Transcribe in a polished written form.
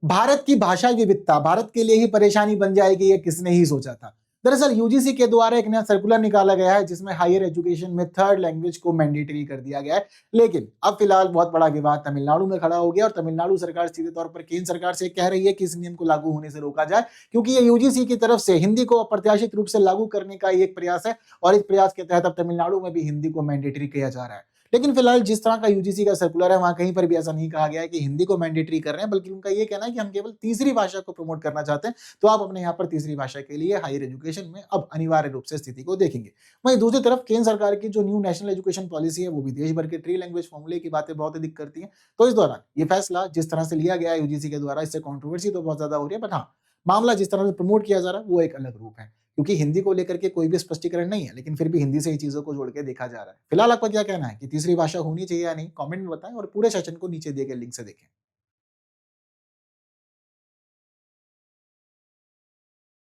भारत की भाषा विविधता भारत के लिए ही परेशानी बन जाएगी, ये किसने ही सोचा था। दरअसल यूजीसी के द्वारा एक नया सर्कुलर निकाला गया है जिसमें हायर एजुकेशन में थर्ड लैंग्वेज को मैंडेटरी कर दिया गया है। लेकिन अब फिलहाल बहुत बड़ा विवाद तमिलनाडु में खड़ा हो गया और तमिलनाडु सरकार सीधे तौर पर केंद्र सरकार से कह रही है कि इस नियम को लागू होने से रोका जाए, क्योंकि ये यूजीसी की तरफ से हिंदी को अप्रत्याशित रूप से लागू करने का एक प्रयास है और इस प्रयास के तहत अब तमिलनाडु में भी हिंदी को मैंडेटरी किया जा रहा है। लेकिन फिलहाल जिस तरह का यूजीसी का सर्कुलर है वहां कहीं पर भी ऐसा नहीं कहा गया है कि हिंदी को मैंडेटरी कर रहे हैं, बल्कि उनका ये कहना है कि हम केवल तीसरी भाषा को प्रमोट करना चाहते हैं। तो आप अपने यहाँ पर तीसरी भाषा के लिए हायर एजुकेशन में अब अनिवार्य रूप से स्थिति को देखेंगे। वहीं दूसरी तरफ केंद्र सरकार की जो न्यू नेशनल एजुकेशन पॉलिसी है वो भी देश भर के ट्री लैंग्वेज फॉर्मूले की बातें बहुत अधिक करती है। तो इस दौरान ये फैसला जिस तरह से लिया गया है यूजीसी के द्वारा, इससे कॉन्ट्रोवर्सी तो बहुत ज्यादा हो रही है, बट हाँ, मामला जिस तरह से प्रमोट किया जा रहा है वो एक अलग रूप है, क्योंकि हिंदी को लेकर के कोई भी स्पष्टीकरण नहीं है, लेकिन फिर भी हिंदी से ही चीजों को जोड़ के देखा जा रहा है। फिलहाल आपका क्या कहना है कि तीसरी भाषा होनी चाहिए या नहीं? कमेंट में बताएं और पूरे सेशन को नीचे दिए गए लिंक से देखें।